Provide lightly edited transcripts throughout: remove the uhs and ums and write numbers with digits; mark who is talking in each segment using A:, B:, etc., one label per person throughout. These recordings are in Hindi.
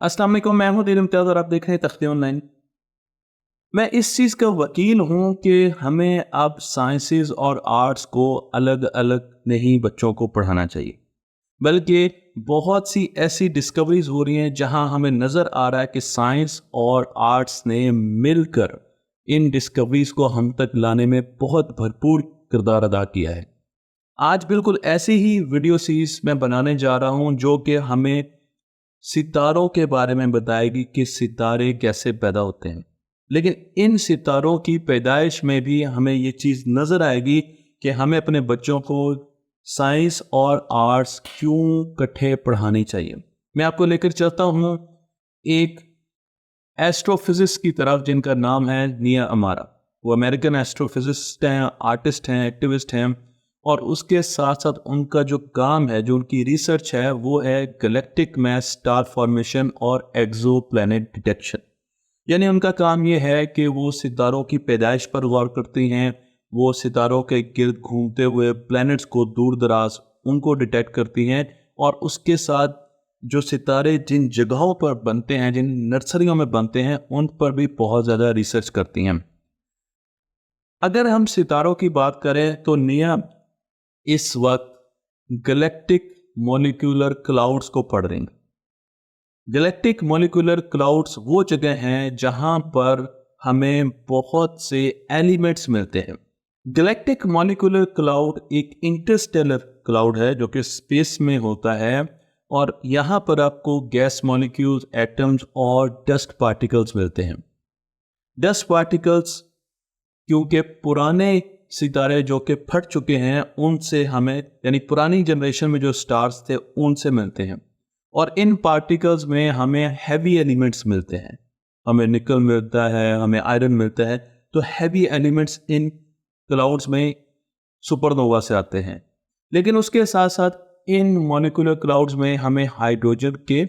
A: अस्सलाम वालेकुम, मैं हूं दिल इम्तियाज़ और आप देख रहे हैं तख्ती ऑनलाइन। मैं इस चीज़ का वकील हूं कि हमें अब साइंसेस और आर्ट्स को अलग अलग नहीं बच्चों को पढ़ाना चाहिए, बल्कि बहुत सी ऐसी डिस्कवरीज हो रही हैं जहां हमें नज़र आ रहा है कि साइंस और आर्ट्स ने मिलकर इन डिस्कवरीज को हम तक लाने में बहुत भरपूर किरदार अदा किया है। आज बिल्कुल ऐसी ही वीडियो सीरीज मैं बनाने जा रहा हूं जो कि हमें सितारों के बारे में बताएगी कि सितारे कैसे पैदा होते हैं। लेकिन इन सितारों की पैदाइश में भी हमें ये चीज़ नज़र आएगी कि हमें अपने बच्चों को साइंस और आर्ट्स क्यों इकट्ठे पढ़ानी चाहिए। मैं आपको लेकर चलता हूँ एक एस्ट्रोफिजिक्स की तरफ जिनका नाम है निया अमारा। वो अमेरिकन एस्ट्रोफिजिस्ट हैं, आर्टिस्ट हैं, एक्टिविस्ट हैं और उसके साथ साथ उनका जो काम है, जो उनकी रिसर्च है, वो है गैलेक्टिक मैस स्टार फॉर्मेशन और एक्सो प्लैनेट डिटेक्शन। यानी उनका काम ये है कि वो सितारों की पैदाइश पर गौर करती हैं, वो सितारों के गिर्द घूमते हुए प्लैनेट्स को दूर दराज उनको डिटेक्ट करती हैं और उसके साथ जो सितारे जिन जगहों पर बनते हैं, जिन नर्सरियों में बनते हैं, उन पर भी बहुत ज़्यादा रिसर्च करती हैं। अगर हम सितारों की बात करें तो निया इस वक्त गैलेक्टिक मॉलिक्यूलर क्लाउड्स को पढ़ रही हैं। गैलेक्टिक मॉलिक्यूलर क्लाउड्स वो जगह हैं जहां पर हमें बहुत से एलिमेंट्स मिलते हैं। गैलेक्टिक मॉलिक्यूलर क्लाउड एक इंटरस्टेलर क्लाउड है जो कि स्पेस में होता है और यहाँ पर आपको गैस मॉलिक्यूल्स, एटम्स और डस्ट पार्टिकल्स मिलते हैं। डस्ट पार्टिकल्स क्योंकि पुराने सितारे जो कि फट चुके हैं उनसे हमें, यानी पुरानी जनरेशन में जो स्टार्स थे उनसे मिलते हैं और इन पार्टिकल्स में हमें हैवी एलिमेंट्स मिलते हैं। हमें निकल मिलता है, हमें आयरन मिलता है। तो हैवी एलिमेंट्स इन क्लाउड्स में सुपरनोवा से आते हैं। लेकिन उसके साथ साथ इन मॉलिक्यूलर क्लाउड्स में हमें हाइड्रोजन के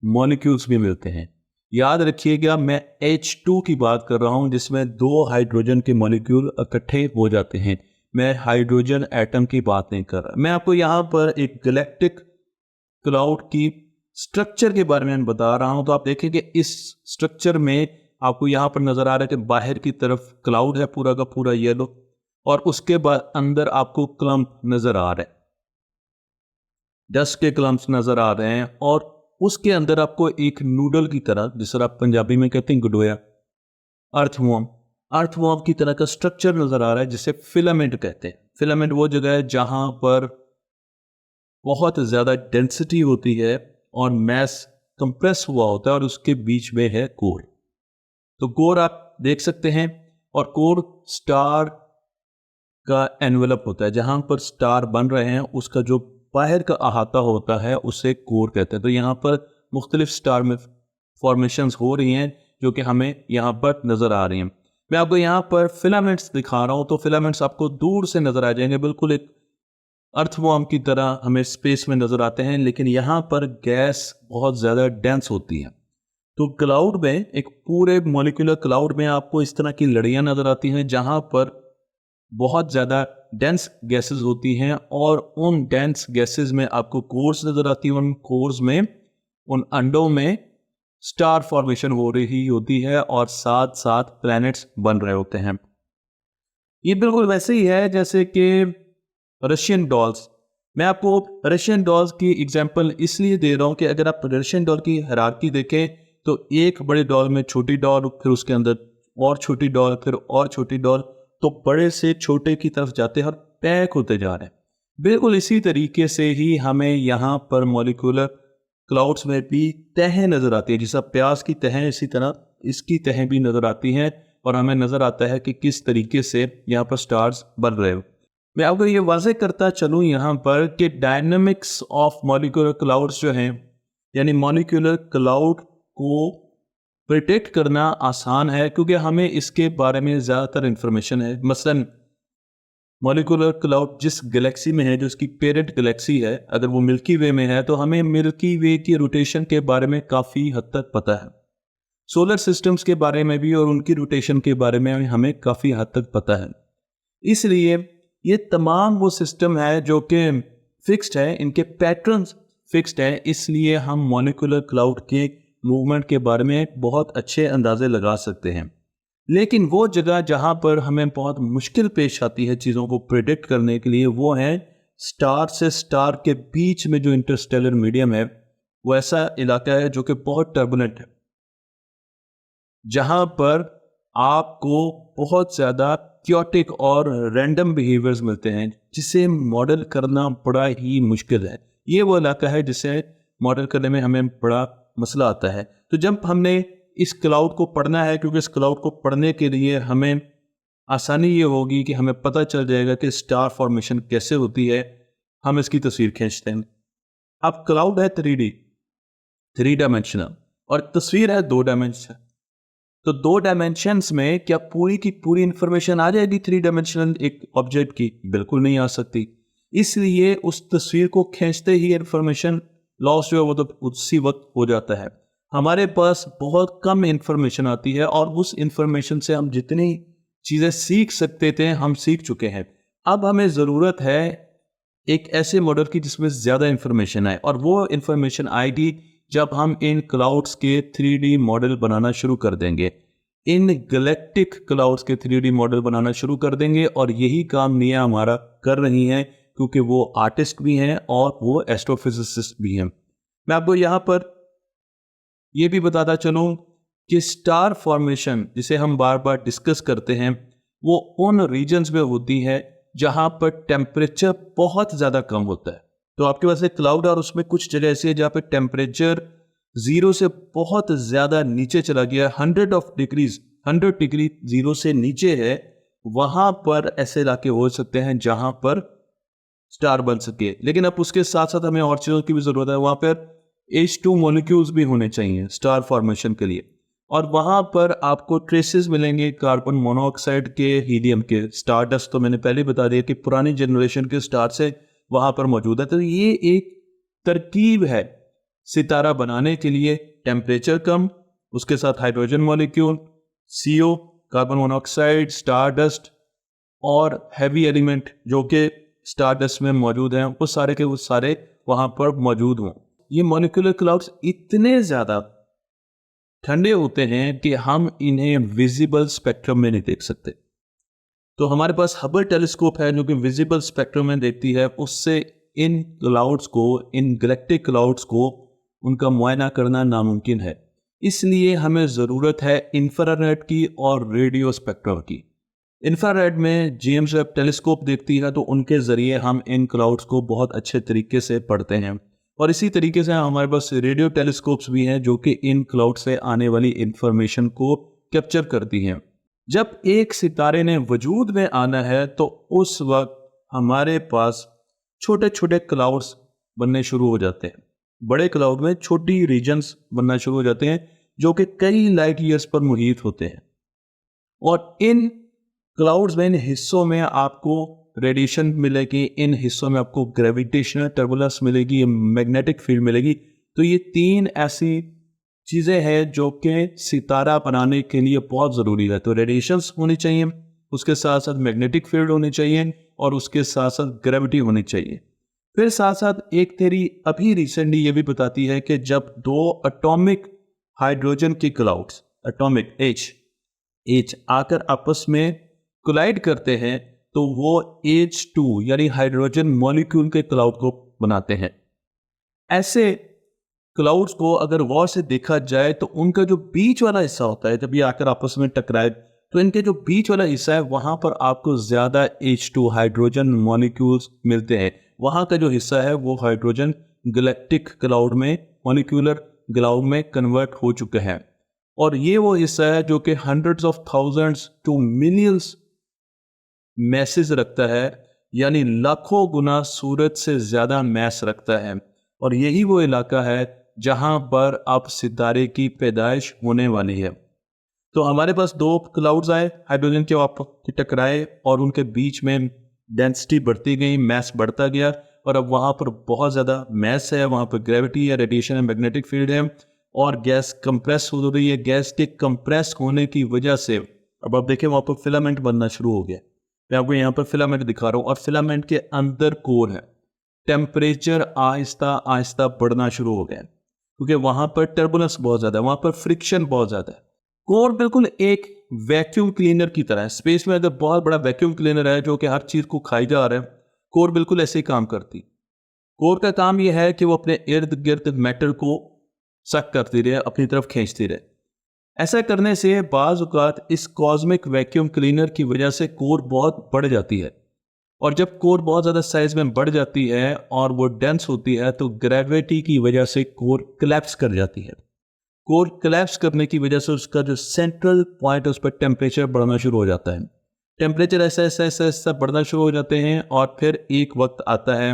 A: मॉलिक्यूल्स भी मिलते हैं। याद रखिएगा, मैं H2 की बात कर रहा हूं जिसमें 2 हाइड्रोजन के मॉलिक्यूल इकट्ठे हो जाते हैं। मैं हाइड्रोजन एटम की बात नहीं कर रहा। मैं आपको यहां पर एक गैलेक्टिक क्लाउड की स्ट्रक्चर के बारे में बता रहा हूं। तो आप देखें कि इस स्ट्रक्चर में आपको यहां पर नजर आ रहा है कि बाहर की तरफ क्लाउड है पूरा का पूरा येलो और उसके बाद अंदर आपको क्लम्प नजर आ रहे हैं, डस्ट के क्लम्प्स नजर आ रहे हैं और उसके अंदर आपको एक नूडल की तरह, जिस तरह आप पंजाबी में कहते हैं गुडोया, अर्थवॉर्म की तरह का स्ट्रक्चर नजर आ रहा है जिसे फिलामेंट कहते हैं। फिलामेंट वो जगह है जहां पर बहुत ज्यादा डेंसिटी होती है और मैस कंप्रेस हुआ होता है और उसके बीच में है कोर। तो कोर आप देख सकते हैं और कोर स्टार का एनवेलप होता है। जहां पर स्टार बन रहे हैं उसका जो बाहर का अहाता होता है उसे कोर कहते हैं। तो यहाँ पर मुख्तलिफ स्टार में फॉर्मेशंस हो रही हैं जो कि हमें यहाँ पर नज़र आ रही हैं। मैं आपको यहाँ पर फिलामेंट्स दिखा रहा हूँ। तो फिलामेंट्स आपको दूर से नज़र आ जाएंगे, बिल्कुल एक अर्थवॉर्म की तरह हमें स्पेस में नज़र आते हैं, लेकिन यहाँ पर गैस बहुत ज़्यादा डेंस होती है। तो क्लाउड में, एक पूरे मॉलिक्यूलर क्लाउड में आपको इस तरह की लड़ियाँ नज़र आती हैं जहाँ पर बहुत ज़्यादा डेंस गैसेस होती हैं और उन डेंस गैसेस में आपको कोर्स नज़र आती हैं। उन कोर्स में, उन अंडों में स्टार फॉर्मेशन हो रही होती है और साथ साथ प्लैनेट्स बन रहे होते हैं। ये बिल्कुल वैसे ही है जैसे कि रशियन डॉल्स। मैं आपको रशियन डॉल्स की एग्जांपल इसलिए दे रहा हूँ कि अगर आप रशियन डॉल की हायरार्की देखें तो एक बड़े डॉल में छोटी डॉल, फिर उसके अंदर और छोटी डॉल, फिर और छोटी डॉल, तो बड़े से छोटे की तरफ जाते हैं और पैक होते जा रहे हैं। बिल्कुल इसी तरीके से ही हमें यहाँ पर मॉलिक्यूलर क्लाउड्स में भी तहें नजर आती है। जैसा प्याज की तहें, इसी तरह इसकी तहें भी नजर आती हैं और हमें नजर आता है कि किस तरीके से यहाँ पर स्टार्स बन रहे हो। मैं आपको ये वाज़ेह करता चलूँ यहाँ पर कि डायनामिक्स ऑफ मॉलिक्यूलर क्लाउड्स जो हैं, यानी मॉलिक्यूलर क्लाउड को प्रिडिक्ट करना आसान है क्योंकि हमें इसके बारे में ज़्यादातर इंफॉर्मेशन है। मसलन मॉलिक्यूलर क्लाउड जिस गैलेक्सी में है, जो इसकी पेरेंट गैलेक्सी है, अगर वो मिल्की वे में है तो हमें मिल्की वे की रोटेशन के बारे में काफ़ी हद तक पता है। सोलर सिस्टम्स के बारे में भी और उनकी रोटेशन के बारे में हमें काफ़ी हद तक पता है। इसलिए ये तमाम वो सिस्टम है जो कि फिक्स्ड है, इनके पैटर्न्स फिक्स्ड है, इसलिए हम मॉलिक्यूलर क्लाउड के मूवमेंट के बारे में बहुत अच्छे अंदाजे लगा सकते हैं। लेकिन वो जगह जहाँ पर हमें बहुत मुश्किल पेश आती है चीज़ों को प्रिडिक्ट करने के लिए, वो है स्टार से स्टार के बीच में जो इंटरस्टेलर मीडियम है, वो ऐसा इलाका है जो कि बहुत टर्बुलेंट है, जहाँ पर आपको बहुत ज़्यादा क्योटिक और रैंडम बिहेवियर्स मिलते हैं, जिसे मॉडल करना बड़ा ही मुश्किल है। ये वो इलाका है जिसे मॉडल करने में हमें बड़ा मसला आता है। तो जब हमने इस क्लाउड को पढ़ना है, क्योंकि इस क्लाउड को पढ़ने के लिए हमें आसानी ये होगी कि हमें पता चल जाएगा कि स्टार फॉर्मेशन कैसे होती है, हम इसकी तस्वीर खींचते हैं। अब क्लाउड है 3 डायमेंशनल, और तस्वीर है 2 डायमेंशनल। तो 2 डायमेंशंस में क्या पूरी की पूरी इंफॉर्मेशन आ जाएगी 3 डायमेंशनल एक ऑब्जेक्ट की? बिल्कुल नहीं आ सकती। इसलिए उस तस्वीर को खींचते ही इंफॉर्मेशन लॉस जो है वो तो उसी वक्त हो जाता है। हमारे पास बहुत कम इंफॉर्मेशन आती है, और उस इंफॉर्मेशन से हम जितनी चीज़ें सीख सकते थे हम सीख चुके हैं। अब हमें ज़रूरत है एक ऐसे मॉडल की जिसमें ज़्यादा इंफॉर्मेशन आए, और वो इंफॉर्मेशन आएगी जब हम इन क्लाउड्स के 3D मॉडल बनाना शुरू कर देंगे। इन गैलेक्टिक क्लाउड्स के 3D मॉडल बनाना शुरू कर देंगे, और यही काम निया हमारा कर रही हैं, क्योंकि वो आर्टिस्ट भी हैं और वो एस्ट्रोफिजिसिस्ट भी हैं। मैं आपको यहाँ पर ये भी बताता चलूँ कि स्टार फॉर्मेशन जिसे हम बार बार डिस्कस करते हैं, वो उन रीजन्स में होती है जहाँ पर टेम्परेचर बहुत ज़्यादा कम होता है। तो आपके पास एक क्लाउड है और उसमें कुछ जगह ऐसी है जहाँ पे टेम्परेचर 0 से बहुत ज़्यादा नीचे चला गया, 100 डिग्री 0 से नीचे है। वहाँ पर ऐसे इलाके हो सकते हैं जहाँ पर स्टार बन सके। लेकिन अब उसके साथ साथ हमें और चीज़ों की भी ज़रूरत है। वहाँ पर H2 मॉलिक्यूल्स भी होने चाहिए स्टार फॉर्मेशन के लिए, और वहाँ पर आपको ट्रेसेस मिलेंगे कार्बन मोनोऑक्साइड के, हीलियम के। स्टार डस्ट तो मैंने पहले बता दिया कि पुरानी जनरेशन के स्टार से वहाँ पर मौजूद है। तो ये एक तरकीब है सितारा बनाने के लिए। टेम्परेचर कम, उसके साथ hydrogen molecule, CO carbon monoxide, star dust और हैवी एलिमेंट जो कि स्टार डस्ट में मौजूद हैं, वो सारे के वो सारे वहाँ पर मौजूद हों। ये मॉलिक्यूलर क्लाउड्स इतने ज़्यादा ठंडे होते हैं कि हम इन्हें विजिबल स्पेक्ट्रम में नहीं देख सकते। तो हमारे पास हबल टेलीस्कोप है जो कि विजिबल स्पेक्ट्रम में देखती है। उससे इन क्लाउड्स को, इन गैलेक्टिक क्लाउड्स को, उनका मुआयना करना नामुमकिन है। इसलिए हमें ज़रूरत है इंफ्रारेड की और रेडियो स्पेक्ट्रम की। इंफ्रारेड में जेम्स वेब टेलीस्कोप देखती है, तो उनके ज़रिए हम इन क्लाउड्स को बहुत अच्छे तरीके से पढ़ते हैं। और इसी तरीके से हमारे पास रेडियो टेलीस्कोप्स भी हैं जो कि इन क्लाउड से आने वाली इंफॉर्मेशन को कैप्चर करती हैं। जब एक सितारे ने वजूद में आना है तो उस वक्त हमारे पास छोटे छोटे क्लाउड्स बनने शुरू हो जाते हैं। बड़े क्लाउड में छोटी रीजन्स बनना शुरू हो जाते हैं जो कि कई लाइट ईयर्स पर मुहित होते हैं। और इन क्लाउड्स में, इन हिस्सों में आपको रेडिएशन मिलेगी, इन हिस्सों में आपको ग्रेविटेशनल टर्बुलेंस मिलेगी, मैग्नेटिक फील्ड मिलेगी। तो ये 3 ऐसी चीज़ें हैं जो कि सितारा बनाने के लिए बहुत ज़रूरी है। तो रेडिएशंस होनी चाहिए, उसके साथ साथ मैग्नेटिक फील्ड होनी चाहिए, और उसके साथ साथ ग्रेविटी होनी चाहिए। फिर साथ साथ एक थ्योरी अभी रिसेंटली ये भी बताती है कि जब 2 एटॉमिक हाइड्रोजन के क्लाउड्स, एटॉमिक H आकर आपस में कोलाइड करते हैं, तो वो H2 यानी हाइड्रोजन मॉलिक्यूल के क्लाउड को बनाते हैं। ऐसे क्लाउड्स को अगर गौर से देखा जाए तो उनका जो बीच वाला हिस्सा होता है, जब ये आकर आपस में टकराए, तो इनके जो बीच वाला हिस्सा है वहां पर आपको ज्यादा H2 हाइड्रोजन मॉलिक्यूल्स मिलते हैं। वहां का जो हिस्सा है वो हाइड्रोजन गैलेक्टिक क्लाउड में, मॉलिक्यूलर क्लाउड में कन्वर्ट हो चुके हैं। और ये वो हिस्सा है जो कि hundreds of thousands to millions message रखता है, यानी लाखों गुना सूरज से ज्यादा मैस रखता है। और यही वो इलाका है जहां पर अब सितारे की पैदाइश होने वाली है। तो हमारे पास 2 क्लाउड्स आए, हाइड्रोजन के आपस टकराए और उनके बीच में डेंसिटी बढ़ती गई, मैस बढ़ता गया, और अब वहां पर बहुत ज्यादा मैस है, वहां पर ग्रेविटी है, रेडिएशन है, मैग्नेटिक फील्ड है, और गैस कंप्रेस हो रही है। गैस के कंप्रेस होने की वजह से अब आप देखें वहां पर फिलामेंट बनना शुरू हो गया। मैं आपको यहाँ पर फिलामेंट दिखा रहा हूँ, और फिलामेंट के अंदर कोर है। टेम्परेचर आहिस्ता आहिस्ता बढ़ना शुरू हो गया है, क्योंकि वहां पर टर्बुलेंस बहुत ज्यादा है, वहां पर फ्रिक्शन बहुत ज्यादा है। कोर बिल्कुल एक वैक्यूम क्लीनर की तरह है। स्पेस में अगर बहुत बड़ा वैक्यूम क्लीनर है जो कि हर चीज को खाई जा रहा है, कोर बिल्कुल ऐसे ही काम करती। कोर का काम यह है कि वो अपने इर्द गिर्द मेटल को सक करती रहे, अपनी तरफ खींचती रहे। ऐसा करने से बाज औकात इस कॉस्मिक वैक्यूम क्लीनर की वजह से कोर बहुत बढ़ जाती है, और जब कोर बहुत ज़्यादा साइज में बढ़ जाती है और वो डेंस होती है तो ग्रेविटी की वजह से कोर कोलैप्स कर जाती है। कोर कोलैप्स करने की वजह से उसका जो सेंट्रल पॉइंट है उस पर टेम्परेचर बढ़ना शुरू हो जाता है। टेम्परेचर ऐसा ऐसा ऐसा ऐसा बढ़ना शुरू हो जाते हैं, और फिर एक वक्त आता है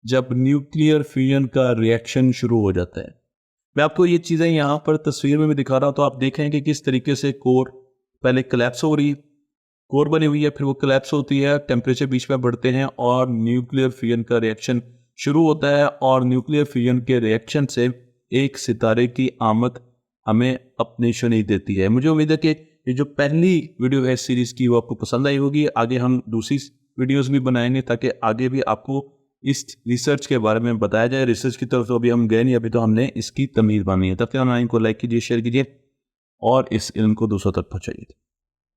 A: जब न्यूक्लियर फ्यूजन का रिएक्शन शुरू हो जाता है। मैं आपको ये चीज़ें यहाँ पर तस्वीर में भी दिखा रहा हूँ, तो आप देखें कि किस तरीके से कोर पहले कोलैप्स हो रही, कोर बनी हुई है, फिर वो कोलैप्स होती है, टेम्परेचर बीच में बढ़ते हैं और न्यूक्लियर फ्यूजन का रिएक्शन शुरू होता है, और न्यूक्लियर फ्यूजन के रिएक्शन से एक सितारे की आमद हमें अपनी सुनी देती है। मुझे उम्मीद है कि ये जो पहली वीडियो है इस सीरीज़ की वो आपको पसंद आई होगी। आगे हम दूसरी वीडियोस भी बनाएंगे ताकि आगे भी आपको इस रिसर्च के बारे में बताया जाए। रिसर्च की तरफ तो अभी हम गए नहीं, अभी तो हमने इसकी तमीज़ मानी है। तब तक ऑनलाइन को लाइक कीजिए, शेयर कीजिए और इस इल्म को दूसरों तक पहुँचाइए।